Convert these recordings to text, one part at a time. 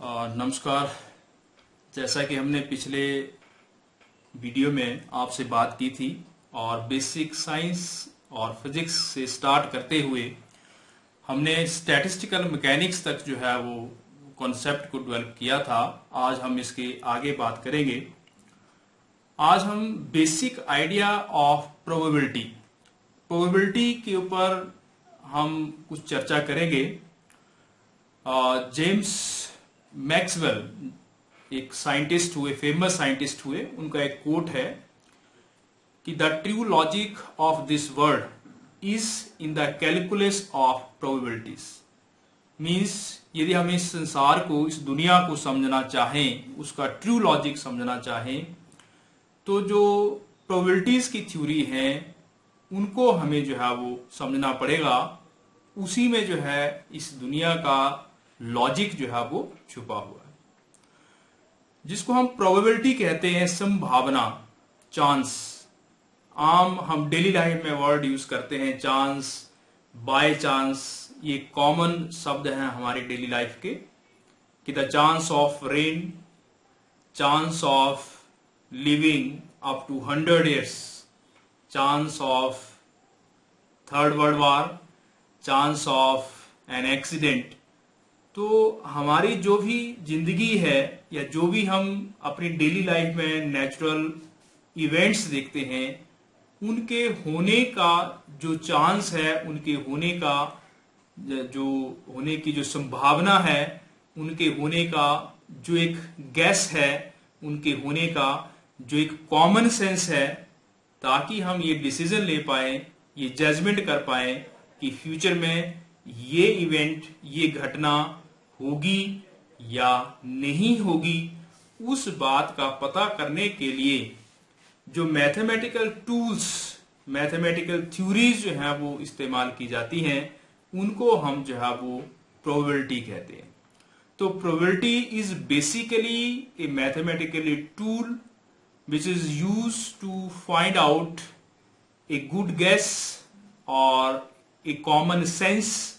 नमस्कार। जैसा कि हमने पिछले वीडियो में आपसे बात की थी और बेसिक साइंस और फिजिक्स से स्टार्ट करते हुए हमने स्टैटिस्टिकल मैकेनिक्स तक जो है वो कॉन्सेप्ट को डेवलप किया था। आज हम इसके आगे बात करेंगे। आज हम बेसिक आइडिया ऑफ प्रोबेबिलिटी के ऊपर हम कुछ चर्चा करेंगे। जेम्स मैक्सवेल एक साइंटिस्ट हुए, फेमस साइंटिस्ट हुए। उनका एक कोट है कि the true logic of this world is in the calculus of probabilities. Means यदि हम इस संसार को, इस दुनिया को समझना चाहें, उसका ट्रू लॉजिक समझना चाहें, तो जो प्रोबेबिलिटीज की थ्योरी है उनको हमें जो है वो समझना पड़ेगा। उसी में जो है इस दुनिया का लॉजिक जो है वो छुपा हुआ है, जिसको हम प्रोबेबिलिटी कहते हैं, संभावना, चांस। आम हम डेली लाइफ में वर्ड यूज करते हैं चांस, बाय चांस। ये कॉमन शब्द हैं हमारी डेली लाइफ के कि the chance of rain, chance of living up to 100 years, chance of third world war, chance of an accident. तो हमारी जो भी जिंदगी है या जो भी हम अपनी डेली लाइफ में नेचुरल इवेंट्स देखते हैं, उनके होने का जो चांस है, उनके होने का जो होने की जो संभावना है, उनके होने का जो एक गैस है, उनके होने का जो एक कॉमन सेंस है, ताकि हम ये डिसीजन ले पाए, ये जजमेंट कर पाए कि फ्यूचर में ये इवेंट, ये घटना होगी या नहीं होगी। उस बात का पता करने के लिए जो मैथमेटिकल टूल्स, मैथमेटिकल थ्योरीज जो है वो इस्तेमाल की जाती हैं, उनको हम जो है वो प्रोबेबिलिटी कहते हैं। तो probability is basically A mathematically tool which is used to find out a good guess or a common sense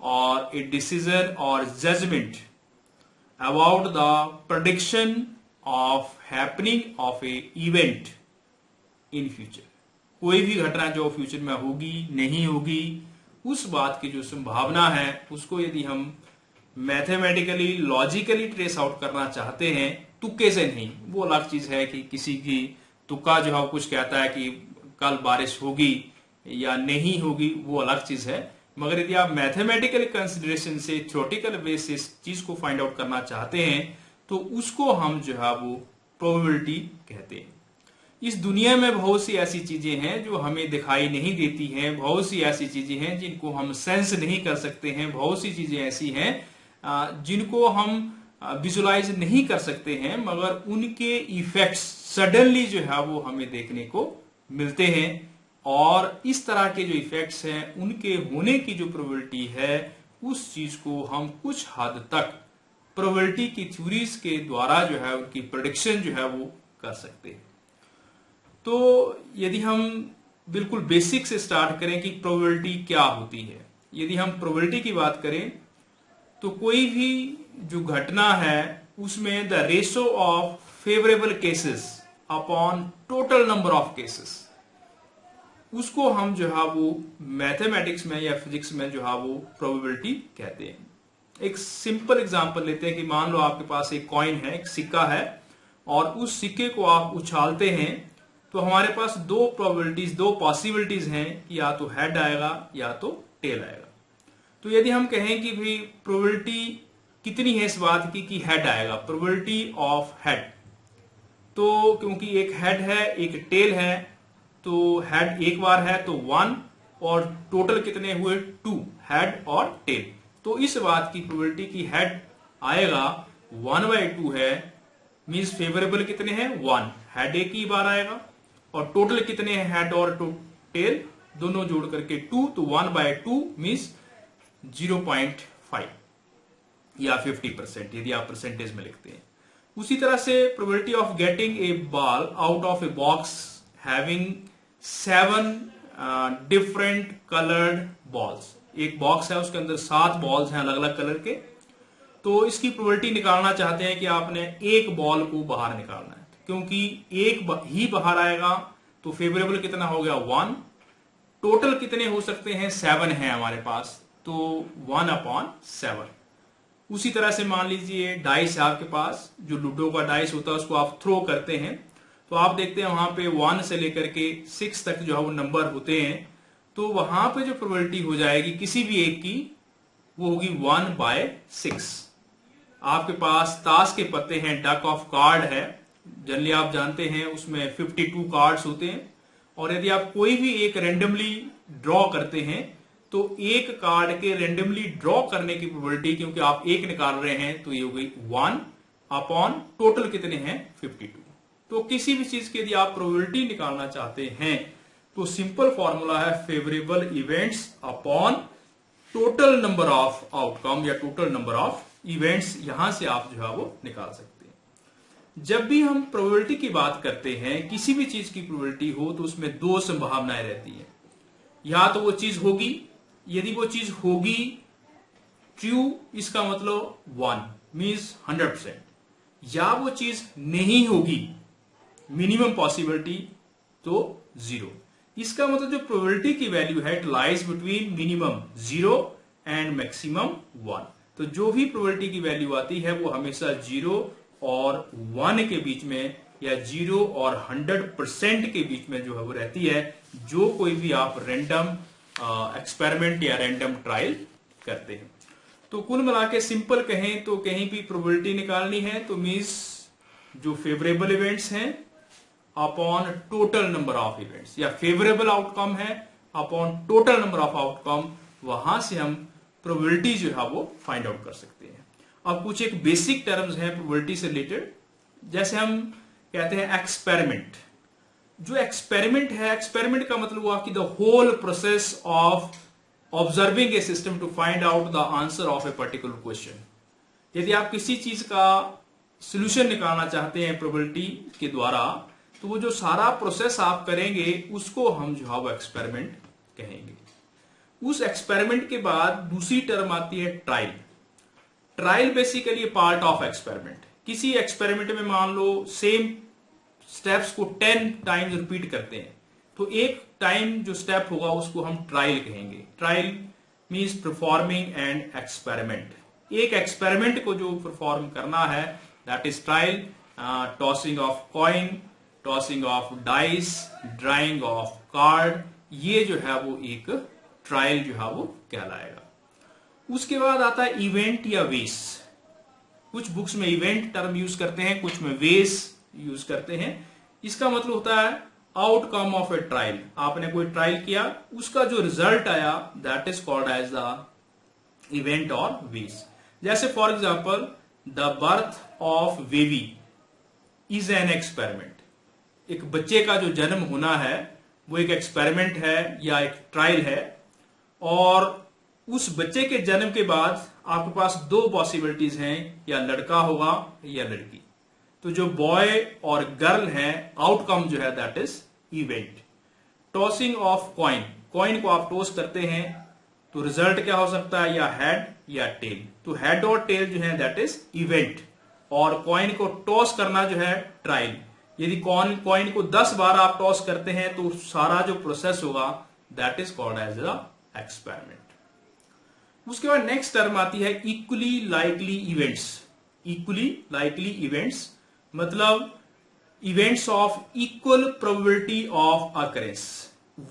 or a decision or judgment about the prediction of happening of a event in future। कोई भी घटना जो future में होगी नहीं होगी, उस बात की जो संभावना है, उसको यदि हम मैथमेटिकली, लॉजिकली ट्रेस आउट करना चाहते हैं, तुक्के से नहीं। वो अलग चीज है कि किसी की तुक्का जो है कुछ कहता है कि कल बारिश होगी या नहीं होगी, वो अलग चीज है। मगर यदि आप मैथमेटिकल कंसिडरेशन से, थ्योरेटिकल वे से इस चीज को फाइंड आउट करना चाहते हैं, तो उसको हम जो है वो प्रोबेबिलिटी कहते हैं। इस दुनिया में बहुत सी ऐसी चीजें हैं जो हमें दिखाई नहीं देती हैं, बहुत सी ऐसी चीजें हैं जिनको हम सेंस नहीं कर सकते हैं, बहुत सी चीजें ऐसी हैं जिनको हम विजुलाइज नहीं कर सकते हैं, मगर उनके इफेक्ट्स सडनली जो है वो हमें देखने को मिलते हैं। और इस तरह के जो इफेक्ट्स हैं, उनके होने की जो प्रोबेबिलिटी है, उस चीज को हम कुछ हद तक प्रोबेबिलिटी की थ्योरीज के द्वारा जो है उनकी प्रेडिक्शन जो है वो कर सकते हैं। तो यदि हम बिल्कुल बेसिक से स्टार्ट करें कि प्रोबेबिलिटी क्या होती है, यदि हम प्रोबेबिलिटी की बात करें तो कोई भी जो घटना है उसमें the ratio of favourable cases upon total number of cases, उसको हम जो है वो मैथमेटिक्स में या फिजिक्स में जो है वो प्रोबेबिलिटी कहते हैं। एक सिंपल एग्जांपल लेते हैं कि मान लो आपके पास एक कॉइन है, एक सिक्का है, और उस सिक्के को आप उछालते हैं, तो हमारे पास दो प्रोबेबिलिटीज, दो पॉसिबिलिटीज हैं कि या तो हेड आएगा या तो टेल आएगा। तो यदि हम कहें कि भाई प्रोबेबिलिटी कितनी है इस बात की कि हेड आएगा, प्रोबेबिलिटी ऑफ हेड, तो क्योंकि एक हेड है एक टेल है, तो हेड एक बार है तो 1, और टोटल कितने हुए 2, हेड और टेल। तो इस बात की प्रोबेबिलिटी की हेड आएगा 1/2 है, मींस फेवरेबल कितने हैं 1, हेड एक ही बार आएगा, और टोटल कितने हैं हेड और टेल दोनों जोड़ करके 2, तो 1/2 मींस 0.5 या 50% यदि आप परसेंटेज में लिखते हैं। उसी तरह से probability of getting a ball out of a box having 7 different coloured balls. एक बॉक्स है, उसके अंदर 7 बॉल्स हैं अलग अलग कलर के, तो इसकी प्रोबेबिलिटी निकालना चाहते हैं कि आपने एक बॉल को बाहर निकालना है, क्योंकि एक ही बाहर आएगा तो फेवरेबल कितना हो गया 1। टोटल कितने हो सकते हैं 7 है हमारे पास, तो 1/7। उसी तरह से मान लीजिए डाइस है आपके पास, जो लूडो का डाइस होता है उसको आप थ्रो करते हैं, तो आप देखते हैं वहां पे 1 से लेकर के 6 तक जो है वो नंबर होते हैं, तो वहां पे जो प्रोबेबिलिटी हो जाएगी किसी भी एक की वो होगी 1/6। आपके पास ताश के पत्ते हैं, डक ऑफ कार्ड है, जनरली आप जानते हैं उसमें 52 कार्ड्स होते हैं, और यदि आप कोई भी एक रेंडमली ड्रॉ करते हैं तो एक कार्ड के रेंडमली ड्रॉ करने की प्रोबेबिलिटी, क्योंकि आप एक निकाल रहे हैं, तो ये हो गई 1 टोटल कितने हैं 52। तो किसी भी चीज की यदि आप प्रोबेबिलिटी निकालना चाहते हैं तो सिंपल फॉर्मूला है favourable events upon total number of outcome या टोटल नंबर ऑफ इवेंट्स, यहां से आप जो है वो निकाल सकते हैं। जब भी हम प्रोबेबिलिटी की बात करते हैं, किसी भी चीज की प्रोबेबिलिटी हो तो उसमें दो संभावनाएं रहती है, या तो वो चीज होगी, यदि वो चीज होगी ट्रू इसका मतलब 1 मीन्स 100%, या वो चीज नहीं होगी मिनिमम पॉसिबिलिटी तो 0। इसका मतलब जो प्रोबेबिलिटी की वैल्यू है it lies between minimum 0 and maximum 1। तो जो भी प्रोबेबिलिटी की वैल्यू आती है वो हमेशा 0 और 1 के बीच में, या 0 और 100% के बीच में जो है वो रहती है, जो कोई भी आप रैंडम एक्सपेरिमेंट या रैंडम ट्रायल करते हैं। तो कुल मिला के सिंपल कहें तो कहीं भी प्रोबेबिलिटी निकालनी है तो मीन्स जो फेवरेबल इवेंट्स हैं upon total number of events, या फेवरेबल आउटकम है upon total number of outcome, वहां से हम प्रोबेबिलिटी जो है वो फाइंड आउट कर सकते हैं। अब कुछ एक बेसिक टर्म्स हैं प्रोबेबिलिटी से रिलेटेड, जैसे हम कहते हैं एक्सपेरिमेंट। जो एक्सपेरिमेंट है, एक्सपेरिमेंट का मतलब हुआ कि the whole process of observing a system to find out the answer of a particular question. यदि आप किसी चीज का सोल्यूशन निकालना चाहते हैं प्रोबेबिलिटी के द्वारा, तो वो जो सारा प्रोसेस आप करेंगे उसको हम जो है वो एक्सपेरिमेंट कहेंगे। उस एक्सपेरिमेंट के बाद दूसरी टर्म आती है trial. Trial basically part of experiment. किसी एक्सपेरिमेंट में मान लो सेम स्टेप्स को 10 टाइम्स रिपीट करते हैं, तो एक टाइम जो स्टेप होगा उसको हम ट्रायल कहेंगे। Trial means performing and experiment. एक एक्सपेरिमेंट को जो परफॉर्म करना है that is trial. Tossing of coin, tossing of dice, drawing of card, ये जो है वो एक ट्रायल जो है वो कहलाएगा। उसके बाद आता है इवेंट या वेस। कुछ बुक्स में इवेंट टर्म यूज करते हैं, कुछ में वेस यूज करते हैं। इसका मतलब होता है आउटकम ऑफ ए ट्रायल। आपने कोई ट्रायल किया, उसका जो रिजल्ट आया that is called as the event और वेस। जैसे for example the birth of baby is an experiment. एक बच्चे का जो जन्म होना है वो एक एक्सपेरिमेंट है या एक ट्रायल है, और उस बच्चे के जन्म के बाद आपके पास दो पॉसिबिलिटीज हैं, या लड़का होगा या लड़की। तो जो बॉय और गर्ल है, आउटकम जो है that is event. Tossing of coin, coin को आप टॉस करते हैं तो रिजल्ट क्या हो सकता है, या हेड या टेल। तो हेड और टेल जो है दैट इज इवेंट, और कॉइन को टॉस करना जो है ट्रायल। यदि कॉइन को 10 बार आप टॉस करते हैं तो सारा जो प्रोसेस होगा that is called as the experiment. उसके बाद नेक्स्ट टर्म आती है equally likely events. Equally likely events मतलब events of equal probability of occurrence.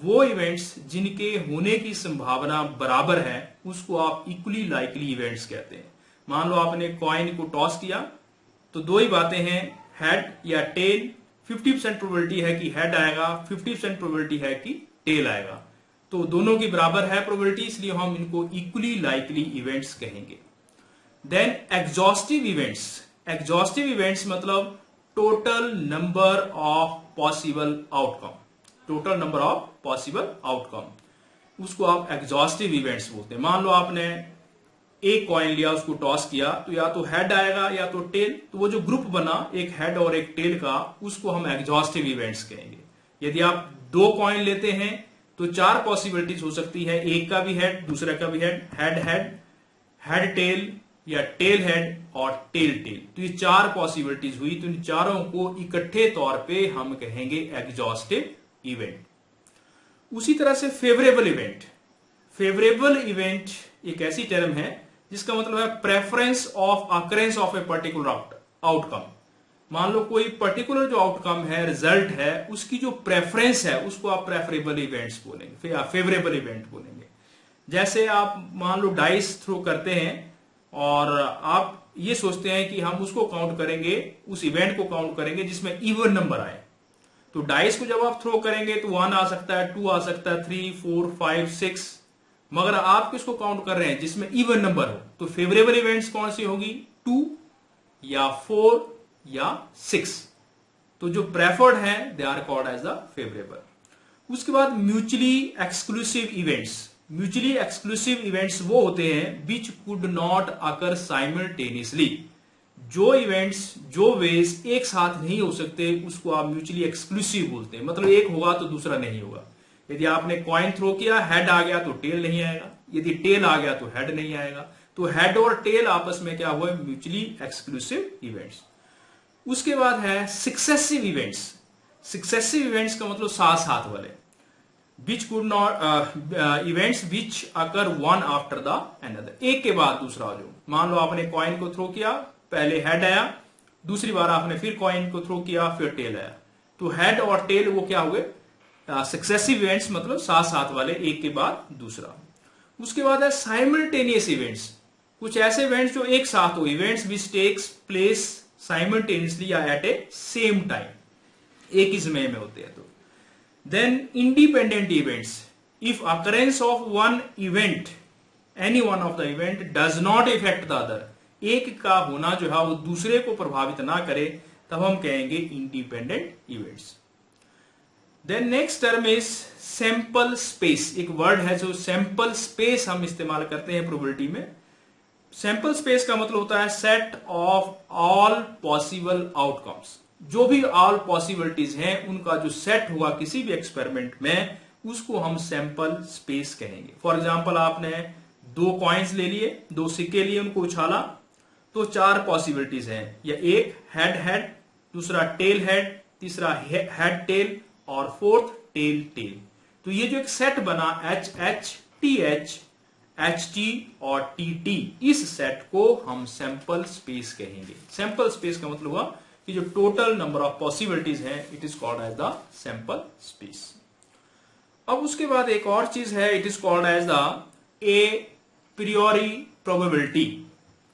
वो इवेंट्स जिनके होने की संभावना बराबर है उसको आप इक्वली लाइकली इवेंट्स कहते हैं। मान लो आपने कॉइन को टॉस किया तो दो ही बातें हैं, हेड या टेल। 50% प्रोबेबिलिटी है कि हेड आएगा, 50% प्रोबेबिलिटी है कि टेल आएगा। तो दोनों की बराबर है प्रोबेबिलिटी, इसलिए हम इनको इक्वली लाइकली इवेंट्स कहेंगे। Then exhaustive events. Exhaustive events मतलब total number of possible outcome. Total number of possible outcome, उसको आप एग्जॉस्टिव इवेंट्स बोलते हैं। मान लो आपने एक कॉइन लिया, उसको टॉस किया, तो या तो हेड आएगा या तो टेल। तो वो जो ग्रुप बना एक हेड और एक टेल का, उसको हम एग्जॉस्टिव इवेंट्स कहेंगे। यदि आप दो कॉइन लेते हैं तो 4 पॉसिबिलिटीज हो सकती है, एक का भी हेड, दूसरे का भी head, head head, head tail, या टेल हेड और टेल टेल। तो ये चार पॉसिबिलिटीज हुई, तो इन चारों को इकट्ठे तौर पे हम कहेंगे एग्जॉस्टिव इवेंट। उसी तरह से फेवरेबल इवेंट। फेवरेबल इवेंट एक ऐसी टर्म है जिसका मतलब है preference of occurrence of a particular outcome. मान लो कोई पर्टिकुलर जो आउटकम है, रिजल्ट है, उसकी जो प्रेफरेंस है उसको आप प्रेफरेबल इवेंट्स बोलेंगे या फेवरेबल इवेंट बोलेंगे। जैसे आप मान लो डाइस थ्रो करते हैं और आप ये सोचते हैं कि हम उसको काउंट करेंगे, उस इवेंट को काउंट करेंगे जिसमें इवन नंबर आए। तो डाइस को जब आप थ्रो करेंगे तो 1 आ सकता है, 2 आ सकता है, 3, 4, 5, 6, मगर आप किसको काउंट कर रहे हैं जिसमें इवन नंबर हो। तो फेवरेबल इवेंट्स कौन सी होगी, 2 या 4 या 6। तो जो प्रेफर्ड है they are called as the favourable. उसके बाद mutually exclusive events. Mutually exclusive events वो होते हैं which could not occur simultaneously. जो इवेंट्स, जो वेज एक साथ नहीं हो सकते उसको आप म्यूचुअली एक्सक्लूसिव बोलते हैं। मतलब एक होगा तो दूसरा नहीं होगा। यदि आपने कॉइन थ्रो किया, हेड आ गया तो टेल नहीं आएगा, यदि टेल आ गया तो हेड नहीं आएगा। तो हेड और टेल आपस में क्या हुआ, म्यूचुअली एक्सक्लूसिव इवेंट्स। उसके बाद है सक्सेसिव इवेंट्स। सक्सेसिव इवेंट्स का मतलब साथ साथ वाले, विच could not events which occur one after the another, एक के बाद दूसरा। जो मान लो आपने कॉइन को थ्रो किया, पहले हेड आया, दूसरी बार आपने फिर कॉइन को थ्रो किया, फिर टेल आया, तो हेड और टेल वो क्या हुए, सक्सेसिव इवेंट्स, मतलब साथ साथ वाले, एक के बाद दूसरा। उसके बाद है साइमल्टेनियस इवेंट्स। कुछ ऐसे इवेंट्स जो एक साथ हो, events which takes place simultaneously या एट ए सेम टाइम, एक ही समय में होते हैं। तो then independent events, if occurrence of one event, any one of the event does not effect the other, एक का होना जो है वो दूसरे को प्रभावित ना करे, तब हम कहेंगे independent events. Then next term is sample space. एक वर्ड है जो सैंपल स्पेस हम इस्तेमाल करते हैं प्रोबेबिलिटी में। सैंपल स्पेस का मतलब होता है set of all possible outcomes. जो भी ऑल पॉसिबिलिटीज हैं उनका जो सेट हुआ किसी भी एक्सपेरिमेंट में, उसको हम सैंपल स्पेस कहेंगे। फॉर एग्जाम्पल आपने 2 कॉइन्स ले लिए, 2 सिक्के लिए, उनको उछाला, तो 4 पॉसिबिलिटीज हैं, या एक हेड हेड, दूसरा टेल हेड, तीसरा हेड टेल और फोर्थ टेल टेल। तो ये जो एक सेट बना H H T H, H T और टी टी, इस सेट को हम सैंपल स्पेस कहेंगे। सैंपल स्पेस का मतलब हुआ कि जो टोटल नंबर ऑफ पॉसिबिलिटीज हैं, it is called as the sample space. अब उसके बाद एक और चीज है, it is called as the A priori probability.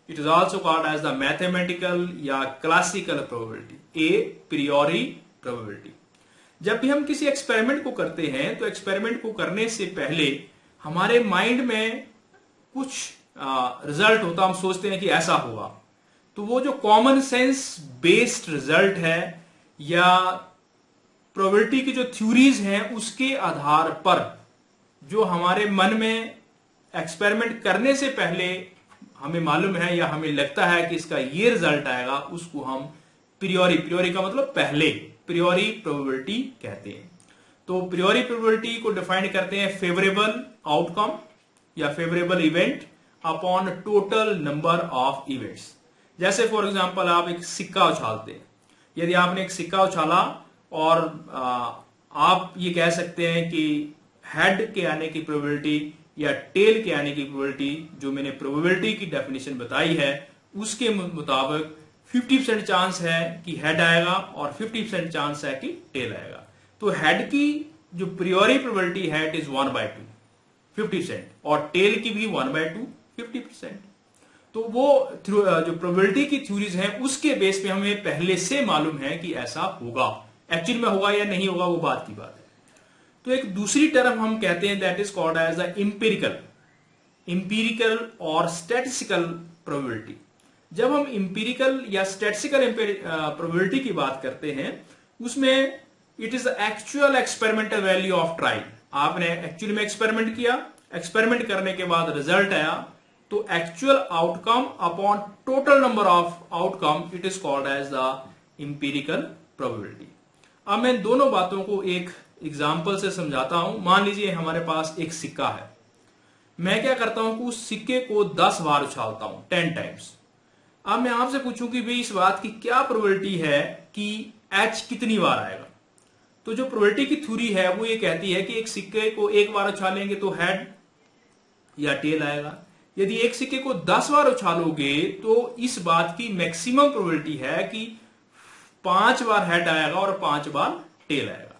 It is also called as the mathematical या classical probability. A priori probability. जब भी हम किसी एक्सपेरिमेंट को करते हैं तो एक्सपेरिमेंट को करने से पहले हमारे माइंड में कुछ रिजल्ट होता, हम सोचते हैं कि ऐसा होगा। तो वो जो कॉमन सेंस बेस्ड रिजल्ट है या प्रोबेबिलिटी की जो थ्योरीज हैं, उसके आधार पर जो हमारे मन में एक्सपेरिमेंट करने से पहले हमें मालूम है या हमें लगता है कि इसका ये रिजल्ट आएगा, उसको हम प्रियोरी, प्रियोरी का मतलब पहले, प्रियोरी प्रोबेबिलिटी कहते हैं। तो प्रियोरी प्रोबेबिलिटी को डिफाइन करते हैं फेवरेबल आउटकम या favourable event upon total number of events. जैसे फॉर एग्जांपल आप एक सिक्का उछालते हैं, यदि आपने एक सिक्का उछाला और आप ये कह सकते हैं कि हेड के आने की प्रोबेबिलिटी या टेल के आने की प्रोबेबिलिटी, जो मैंने प्रोबेबिलिटी की डेफिनेशन बताई है उसके मुताबिक 50% चांस है कि हेड आएगा और 50% चांस है कि टेल आएगा। तो हेड की जो प्रियोरी प्रोबेबिलिटी है इट इज 1/2, 50%, और टेल की भी 1/2, 50%। तो वो जो प्रोबेबिलिटी की थ्योरीज हैं उसके बेस पे हमें पहले से मालूम है कि ऐसा होगा। एक्चुअल में होगा या नहीं होगा वो बात की बात है। तो एक दूसरी टर्म हम कहते हैं that is called as the empirical और स्टैटिस्टिकल प्रोबेबिलिटी। जब हम इंपीरिकल या स्टैटिस्टिकल प्रोबेबिलिटी की बात करते हैं, उसमें it is the actual experimental value of trial. आपने एक्चुअली में एक्सपेरिमेंट किया, एक्सपेरिमेंट करने के बाद रिजल्ट आया, तो actual outcome upon total number of outcome, it is called as the empirical probability. अब मैं दोनों बातों को एक एग्जाम्पल से समझाता हूं। मान लीजिए हमारे पास एक सिक्का है, मैं क्या करता हूं कि उस सिक्के को 10 बार उछालता हूं, 10 टाइम्स। अब मैं आपसे पूछूं कि भाई इस बात की क्या प्रोबेबिलिटी है कि एच कितनी बार आएगा। तो जो प्रोबेबिलिटी की थ्योरी है वो ये कहती है कि एक सिक्के को एक बार उछालेंगे तो हेड या टेल आएगा। यदि एक सिक्के को 10 बार उछालोगे तो इस बात की मैक्सिमम प्रोबेबिलिटी है कि 5 बार हेड आएगा और 5 बार टेल आएगा।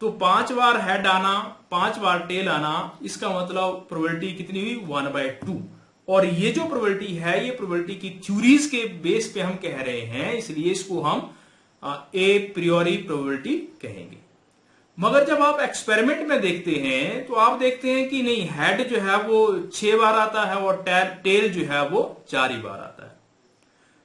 तो 5 बार हेड आना, 5 बार टेल आना, इसका मतलब प्रोबेबिलिटी कितनी हुई, 1/2। और ये जो प्रोबेबिलिटी है ये प्रोबेबिलिटी की थ्योरीज के बेस पे हम कह रहे हैं, इसलिए इसको हम ए प्रियोरी प्रोबेबिलिटी कहेंगे। मगर जब आप एक्सपेरिमेंट में देखते हैं तो आप देखते हैं कि नहीं, हेड जो है वो 6 बार आता है और टेल जो है वो 4 ही बार आता है।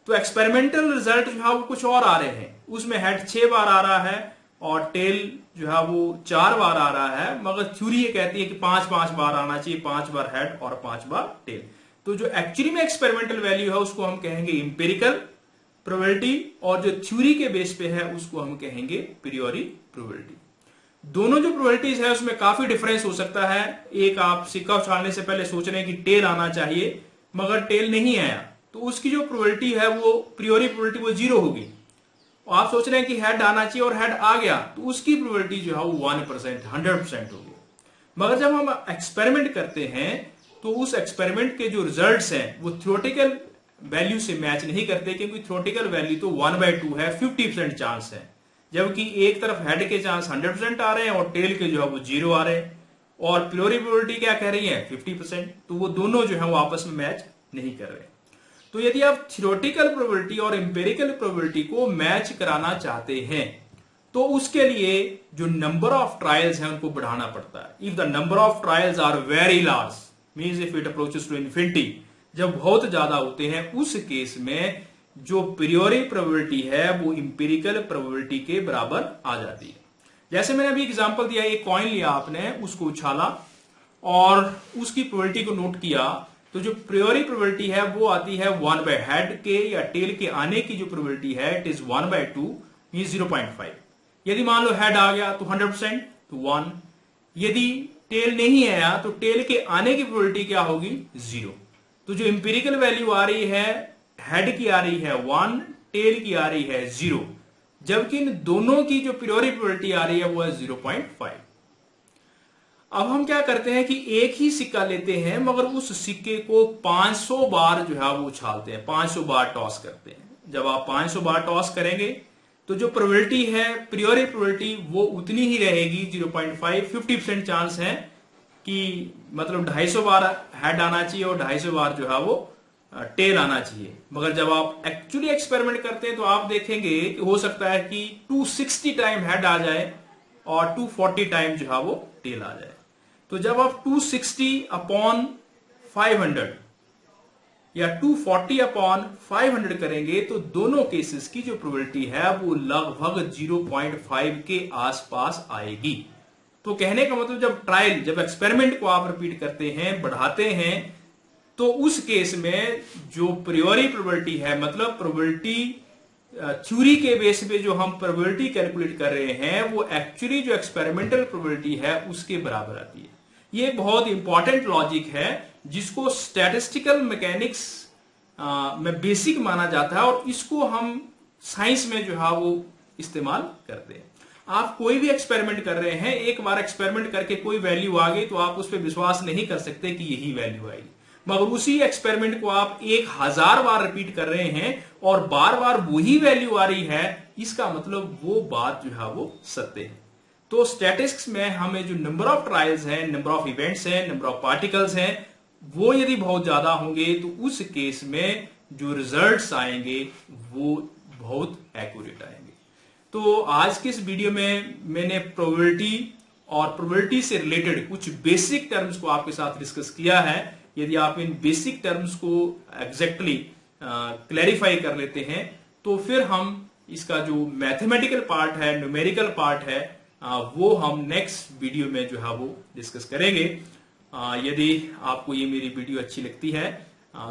तो एक्सपेरिमेंटल रिजल्ट जो है वो कुछ और आ रहे हैं, उसमें हेड 6 बार आ रहा है और टेल जो है वो 4 बार आ रहा है, मगर थ्योरी ये कहती है कि 5-5 बार आना चाहिए, 5 बार हेड और 5 बार टेल। तो जो एक्चुअली में एक्सपेरिमेंटल वैल्यू है उसको हम कहेंगे इंपेरिकल प्रोबेबिलिटी, और जो थ्योरी के बेस पे है उसको हम कहेंगे प्रियोरी प्रोबेबिलिटी। दोनों जो प्रोबेबिलिटीज है उसमें काफी डिफरेंस हो सकता है। एक, आप सिक्का उछालने से पहले सोच रहे हैं कि टेल आना चाहिए मगर टेल नहीं आया, तो उसकी जो प्रोबेबिलिटी है वो प्रियोरी प्रोबेबिलिटी वो 0 होगी। और आप सोच रहे हैं कि हेड आना चाहिए और हेड आ गया, तो उसकी प्रोबेबिलिटी जो है वो 1%, 100% होगी। मगर जब हम एक्सपेरिमेंट करते हैं तो उस एक्सपेरिमेंट के जो रिजल्ट्स हैं वो थ्योरेटिकल वैल्यू से मैच नहीं करते, क्योंकि थ्योरेटिकल वैल्यू तो 1/2 है, 50% चांस है, जबकि एक तरफ हेड के चांस 100% आ रहे हैं और टेल के जो है वो 0 आ रहे हैं। और प्रियोरी प्रोबेबिलिटी क्या कह रही है, 50%। तो वो दोनों जो है वो आपस में मैच नहीं कर रहे। तो यदि आप थ्योरेटिकल प्रोबेबिलिटी और एम्पिरिकल प्रोबेबिलिटी को मैच कराना चाहते हैं तो उसके लिए जो नंबर ऑफ ट्रायल्स हैं उनको बढ़ाना पड़ता है। If the number of trials are very large, means if it approaches to infinity, जब बहुत ज्यादा होते हैं उस केस में जो प्रियोरी प्रोबेबिलिटी है वो इंपेरिकल प्रोबेबिलिटी के बराबर आ जाती है। जैसे मैंने अभी एग्जांपल दिया, एक कॉइन लिया आपने, उसको उछाला और उसकी प्रोबेबिलिटी को नोट किया, तो जो प्रियोरी प्रोबेबिलिटी है वो आती है 1 हेड के या टेल के आने की जो प्रोबेबिलिटी है इट इज 1/2, मीन 0.5। यदि मान लो हेड आ गया तो 100%, तो 1। यदि टेल नहीं आया तो टेल के आने की प्रोबेबिलिटी क्या होगी, 0। तो जो इंपेरिकल वैल्यू आ रही है, हेड की आ रही है 1, टेल की आ रही है 0, जबकि इन दोनों की जो प्रियोरी प्रोबेबिलिटी आ रही है वो है 0.5। अब हम क्या करते हैं कि एक ही सिक्का लेते हैं मगर उस सिक्के को 500 बार जो है वो उछालते हैं, 500 बार टॉस करते हैं। जब आप 500 बार टॉस करेंगे तो जो प्रोबेबिलिटी है, प्रियोरी प्रोबेबिलिटी, वो उतनी ही रहेगी, 0.5। 50% चांस है कि मतलब 250 बार हेड आना चाहिए और 250 बार जो है वो टेल आना चाहिए। मगर जब आप एक्चुअली एक्सपेरिमेंट करते हैं तो आप देखेंगे कि हो सकता है कि 260 टाइम हेड आ जाए और 240 टाइम जो है वो टेल आ जाए। तो जब आप 260/500 या 240/500 करेंगे तो दोनों केसेस की जो प्रोबेबिलिटी है वो लगभग 0.5 के आसपास आएगी। तो कहने का मतलब जब एक्सपेरिमेंट को आप रिपीट करते हैं, बढ़ाते हैं, तो उस केस में जो प्रियोरी प्रोबेबिलिटी है, मतलब प्रोबेबिलिटी थ्योरी के बेस पे जो हम प्रोबेबिलिटी कैलकुलेट कर रहे हैं, वो एक्चुअली जो एक्सपेरिमेंटल प्रोबेबिलिटी है उसके बराबर आती है। ये बहुत इंपॉर्टेंट लॉजिक है जिसको स्टैटिस्टिकल मैकेनिक्स में बेसिक माना जाता है और इसको हम साइंस में जो है वो इस्तेमाल करते हैं। आप कोई भी एक्सपेरिमेंट कर रहे हैं, एक बार एक्सपेरिमेंट करके कोई वैल्यू आ गई तो आप उस पर विश्वास नहीं कर सकते कि यही वैल्यू आएगी, मगर उसी एक्सपेरिमेंट को आप 1000 बार रिपीट कर रहे हैं और बार बार वही वैल्यू आ रही है, इसका मतलब वो बात जो है वो सत्य है। तो स्टैटिस्टिक्स में हमें जो नंबर ऑफ ट्रायल्स हैं, नंबर ऑफ इवेंट्स हैं, नंबर ऑफ पार्टिकल्स हैं, वो यदि बहुत ज्यादा होंगे तो उस केस में जो रिजल्ट्स आएंगे वो बहुत एक्यूरेट आएंगे। तो आज के इस वीडियो में मैंने प्रोबेबिलिटी और प्रोबेबिलिटी से रिलेटेड कुछ बेसिक टर्म्स को आपके साथ डिस्कस किया है। यदि आप इन बेसिक टर्म्स को एग्जैक्टली क्लैरिफाई कर लेते हैं तो फिर हम इसका जो मैथमेटिकल पार्ट है, न्यूमेरिकल पार्ट है, वो हम नेक्स्ट वीडियो में जो है वो डिस्कस करेंगे। यदि आपको ये मेरी वीडियो अच्छी लगती है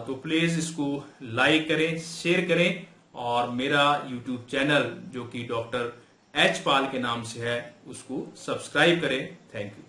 तो प्लीज इसको लाइक करें, शेयर करें और मेरा यूट्यूब चैनल जो कि डॉक्टर एच पाल के नाम से है उसको सब्सक्राइब करें। Thank you.